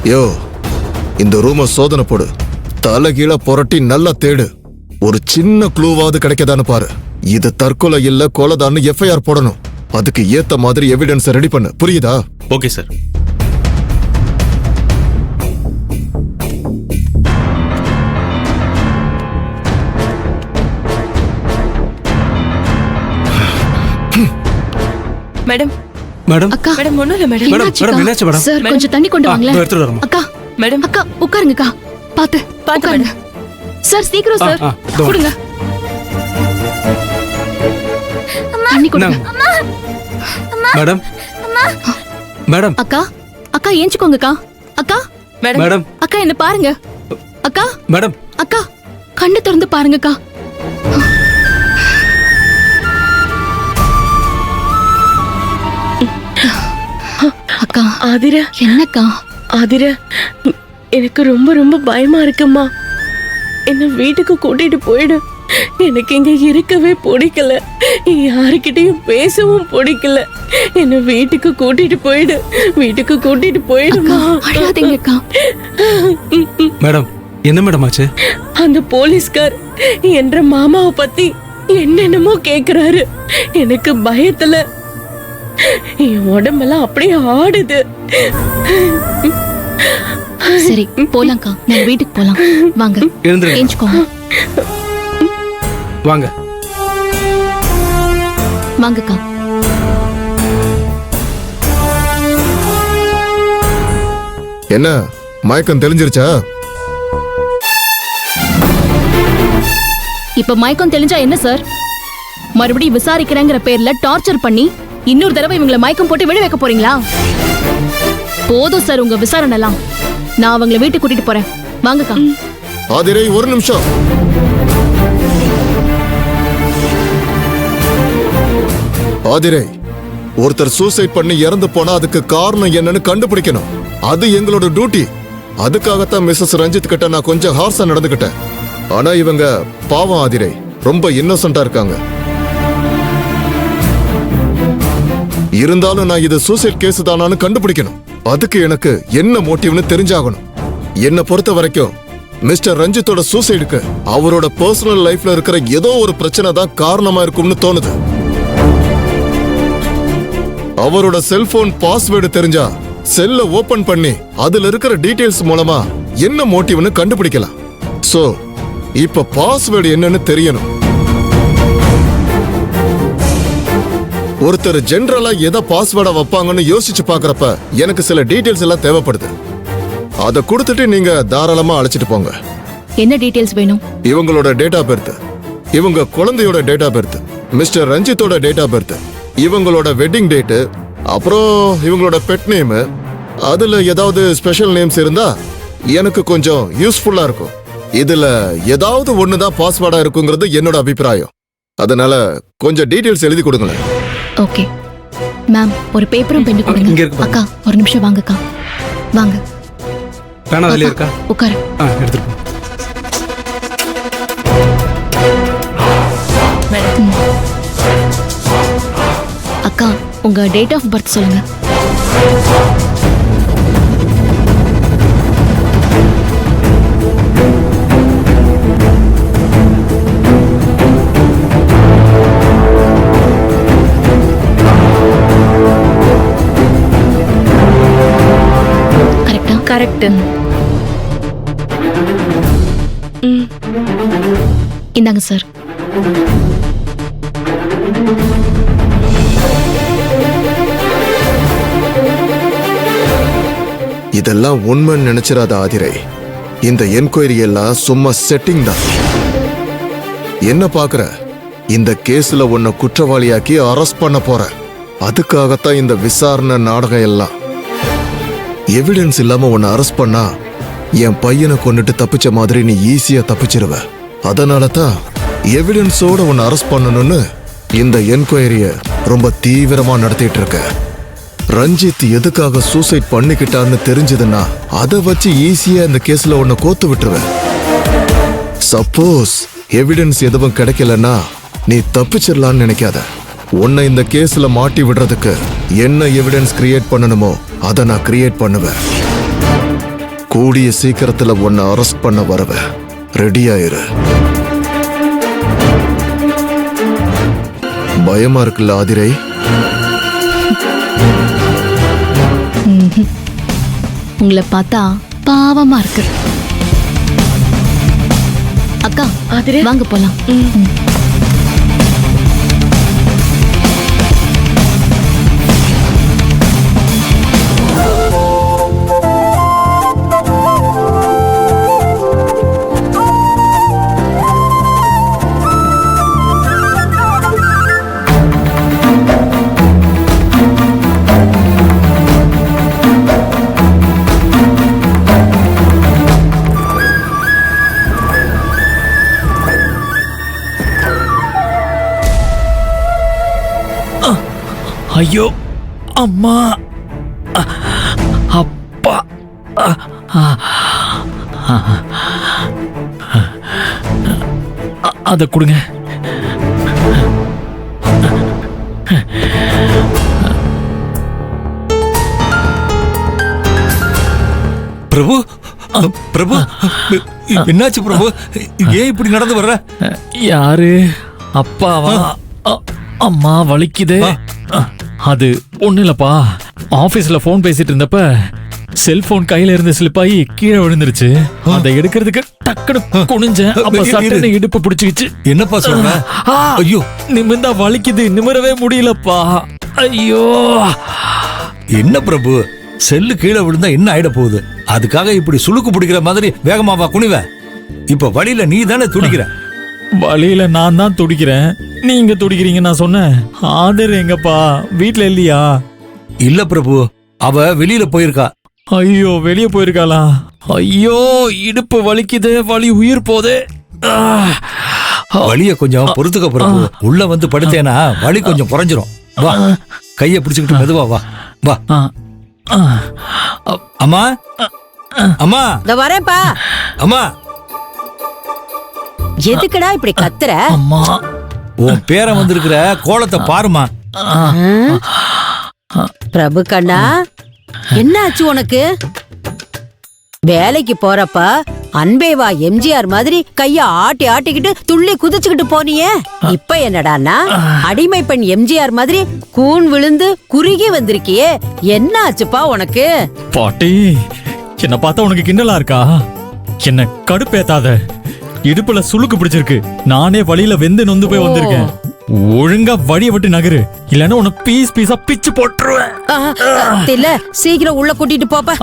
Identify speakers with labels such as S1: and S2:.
S1: யோ, இந்த ரூம சோதனை போடு. தலைகீழ புரட்டி நல்லா தேடு. ஒரு சின்ன க்ளூவாவது கிடைக்கதான்னு பாரு. இது தற்கொலை இல்ல கொலைதான்னு எஃப்ஐஆர் போடணும். அதுக்கு ஏத்த மாதிரி எவிடன்ஸ் ரெடி பண்ணு. புரியுதா?
S2: Okay sir.
S3: மேடம்
S2: மேடம்
S4: அக்கா
S3: மேடம் ஒண்ணும் இல்ல மேடம்.
S2: மேடம் என்னாச்சு மேடம்?
S4: சார் கொஞ்சம் தண்ணி கொண்டு வாங்களேன்.
S2: எடுத்துட்டு வரேன்.
S4: அக்கா
S3: மேடம்
S4: அக்கா உட்காருங்கக்கா. பாத்து
S3: பாத்து
S4: சார் சீக்கிரம் சார்
S2: இதோ
S4: கொடுங்க. தண்ணி கொடுங்க.
S2: மேடம் மேடம்
S4: அக்கா அக்கா ஏஞ்சுக்கோங்கக்கா. அக்கா
S3: மேடம்
S2: மேடம்
S4: அக்கா என்ன பாருங்க. அக்கா
S2: மேடம்
S4: அக்கா கண்ணு திறந்து பாருங்கக்கா. அக்கா
S5: ஆதிர
S4: என்னக்கா?
S5: ஆதிர எனக்கு ரொம்ப ரொம்ப பயமா இருக்குமா. என்ன வீட்டுக்கு கூட்டிட்டு போயிடு. எனக்கு இங்க இருக்கவே பிடிக்கல. யாருக்கிட்டையும் பேசவும் பிடிக்கல. என்ன வீட்டுக்கு கூட்டிட்டு போயிடு. வீட்டுக்கு கூட்டிட்டு போயிடுமா.
S4: அழாதீங்கக்கா.
S2: மேடம் என்ன மேடம் ஆச்சு?
S5: அந்த போலீஸ்கார் என்ற மாமாவை பத்தி என்னென்னமோ கேக்குறாரு. எனக்கு பயத்துல என் உடம்பெல்லாம் அப்படியே ஆடுது.
S4: சரி போலாம்க்கா. நான் வீட்டுக்கு போலாம். வாங்க
S2: எழுந்துருங்க.
S4: ஏஞ்சுக்கோங்க.
S2: வாங்க.
S4: வாங்கக்கா.
S1: என்ன மயக்கம் தெளிஞ்சிருச்சா?
S4: இப்ப மயக்கம் தெளிஞ்சா என்ன சார்? மறுபடியும் விசாரிக்கிறேங்கிற பேர்ல டார்ச்சர் பண்ணி இன்னொரு தடவை இவங்களை மயக்கம் போட்டு விழ வைக்க போறீங்களா? போதும் சார் உங்க விசாரணைலாம். நான் அவங்களை வீட்டுக்கு கூட்டிட்டு போறேன். வாங்கக்கா.
S1: ஆதிரை ஒரு நிமிஷம். ஆதிரை, ஒருத்தர் சூசைட் பண்ணி இறந்து போனா அதுக்கு காரணம் என்னன்னு கண்டுபிடிக்கணும். அது எங்களோட டியூட்டி. அதுக்காகத்தான் மிஸ்ஸஸ் ரஞ்சித் கிட்ட நான் கொஞ்சம் ஹார்ஸா நடந்துகிட்டேன். ஆனா இவங்க பாவம் ஆதிரை, ரொம்ப இன்னோசென்ட்டா இருக்காங்க. இருந்தாலும் நான் இது சூசைட் கேஸ் தானான்னு கண்டுபிடிக்கணும். அதுக்கு எனக்கு என்ன மோட்டிவ்னு தெரிஞ்சாகணும். என்ன பொறுத்த வரைக்கும் மிஸ்டர் ரஞ்சித்தோட சூசைடுக்கு அவரோட பர்சனல் லைஃப்ல இருக்கிற ஏதோ ஒரு பிரச்சனை தான் காரணமா இருக்கும்னு தோணுது. அவரோட செல்போன் பாஸ்வேர்டு தெரிஞ்சா செல்ல ஓபன் பண்ணி அதுல இருக்கிற டீடைல்ஸ் மூலமா என்ன மோட்டிவ்னு கண்டுபிடிக்கலாம். சோ இப்ப பாஸ்வேர்டு என்னன்னு தெரியணும். ஒருத்தர் ஜெனரலா எதை பாஸ்வேர்டா வைப்பாங்கன்னு யோசிச்சு பாக்குறப்ப எனக்கு சில டீடைல்ஸ் எல்லாம் தேவைப்படுது. அதை கொடுத்துட்டு நீங்க தாராளமா அழைச்சிட்டு போங்க.
S4: என்ன டீடைல்ஸ் வேணும்?
S1: இவங்களோட டேட் ஆஃப் பர்த், இவங்க குழந்தையோட டேட் ஆஃப் பர்த், மிஸ்டர் ரஞ்சித்தோட டேட் ஆஃப் பர்த், இவங்களோட வெட்டிங் டேட், அப்புறம் இவங்களோட பெட் நேம். அதுல ஏதாவது ஸ்பெஷல் நேம்ஸ் இருந்தா எனக்கு கொஞ்சம் யூஸ்ஃபுல்லா இருக்கும். இதுல ஏதாவது ஒண்ணுதான் பாஸ்வேர்டா இருக்குங்கிறது என்னோட அபிப்பிராயம். அதனால கொஞ்சம் டீடைல்ஸ் எழுதி கொடுங்களேன்.
S4: ஓகே மேம், ஒரு பேப்பரும் பென்னு
S2: இங்க
S4: கொடுங்க.
S2: இருக்கு பாருங்க.
S4: அக்கா ஒரு நிமிஷம் வாங்கக்கா. வாங்க.
S2: பேனா அதுல இருக்கா?
S4: உட்காரு.
S2: எடுத்துட்டு போ.
S3: மேடம்
S4: அக்கா உங்க டேட் ஆஃப் பர்த் சொல்லுங்க. கரெக்டா?
S5: கரெக்ட்.
S4: இந்தாங்க சார்.
S1: இதெல்லாம் உண்மைன்னு நினைச்சிராத ஆதிரை. இந்த என்கொயரி எல்லாம் சும்மா செட்டிங் தான். என்ன பாக்குற? இந்த கேஸ்ல உன்னை குற்றவாளியாக்கி அரெஸ்ட் பண்ண போற. அதுக்காகத்தான் இந்த விசாரணை நாடகம் எல்லாம். எவிடன்ஸ் இல்லாம உன்னை அரெஸ்ட் பண்ணா என் பையனை கொண்டுட்டு தப்பிச்ச மாதிரி நீ ஈஸியா தப்பிச்சிருவ. அதனால தான் எவிடன்ஸோட உன்னை அரெஸ்ட் பண்ணணும்னு இந்த என்கொயரிய ரொம்ப தீவிரமா நடத்திட்டு இருக்க. ரஞ்சித் எதுக்காக சூசைட் பண்ணிக்கிட்டான்னு தெரிஞ்சதுன்னா அதை வச்சு ஈஸியா இந்த கேஸ்ல உன்னை கோத்து விட்டுருவேன். சப்போஸ் எவிடன்ஸ் எதுவும் கிடைக்கலன்னா நீ தப்பிச்சிடலான்னு நினைக்காத. உன்னை இந்த கேஸ்ல மாட்டி விடுறதுக்கு என்ன எவிடன்ஸ் கிரியேட் பண்ணணுமோ அதை நான் கிரியேட் பண்ணுவேன். கூடிய சீக்கிரத்துல உன்னை அரெஸ்ட் பண்ண வரவ ரெடியாயிரு. பயமா இருக்குல்ல ஆதிரை?
S4: உங்களை பார்த்தா பாவமா இருக்கு. அக்கா
S5: ஆதிரை.
S4: வாங்க போலாம்.
S3: ஐயோ அம்மா அப்பா அத கொடுங்க.
S6: பிரபு, பிரபு, என்னாச்சு பிரபு? ஏன் இப்படி நடந்து வர்ற?
S3: யாரு? அப்பாவா? அம்மா வலிக்குது. அது ஒண்ணு இல்லப்பா, ஆபீஸ்ல போன் பேசிட்டு இருந்தப்ப செல்போன் கையில இருந்து ஸ்லிப் ஆகி கீழே விழுந்துருச்சு. அதை எடுக்கிறதுக்கு டக்குனு குனிஞ்சேன். அப்ப சட்டனை இடுப்பு பிடிச்சிக்கிச்சு.
S6: என்னப்பா சொல்ற? ஐயோ,
S3: நிமிர்ந்தா வலிக்குது, நிமிரவே முடியலப்பா. ஐயோ,
S6: என்ன பிரபு, செல்லு கீழே விழுந்தா என்ன ஆயிட போகுது? அதுக்காக இப்படி சுளுக்கு பிடிக்கிற மாதிரி வேகமாவா குனிவ? இப்ப வழியில நீ தானே துடிக்கிற.
S3: வழியில நான் தான் துடிக்கிறேன், நீங்க துடிக்கிறீங்க. நான் சொன்னேன் ஆதர் எங்கப்பா? வீட்ல இல்லையா?
S6: இல்ல பிரபு, அவ வெளியில போயிருக்கா.
S3: ஐயோ, வெளியே போயிருக்காளா? ஐயோ, இடுப்பு வலிக்குது, வலி உயிர் போதே.
S6: வலிய கொஞ்சம் பொறுத்துக்க பிரபு. உள்ள வந்து படுத்தேனா வலி கொஞ்சம் குறைஞ்சிரும். வா, கைய பிடிச்சுக்கிட்டு மெதுவா வா. வா அம்மா, அம்மா,
S7: இதோ வரேன்ப்பா.
S6: அம்மா.
S7: எதுக்குடா இப்படி கத்துற?
S3: அம்மா,
S6: உன் பேரன் வந்திருக்கிற கோலத்தை பாருமா.
S7: பிரபு கண்ணா, என்ன ஆச்சு உனக்கு? வேலைக்கு போறப்ப அன்பேவா எம்ஜிஆர் மாதிரி கைய ஆட்டி ஆட்டிக்கிட்டு துள்ளி குதிச்சுக்கிட்டு போனியே, இப்ப என்னடான்னா அடிமை பெண் எம்ஜிஆர் மாதிரி கூன் விழுந்து குறுகி வந்திருக்கியே, என்ன ஆச்சுப்பா உனக்கு?
S3: பாட்டி, என்ன பார்த்தா உனக்கு கிண்டலா இருக்கா? என்ன கடுப்பேத்தாத. இடுப்புல சுளுக்கு பிடிச்சிருக்கு. நானே வழியில வெந்து நொந்து போய் வந்திருக்கேன். ஒழுங்கா வழிய விட்டு நகரு, இல்லன்னா உன்னை பீஸ் பீஸா பிச்சு போட்டுருவேன்.
S7: இல்ல, சீக்கிரம் உள்ள கூட்டிட்டு போப்பா.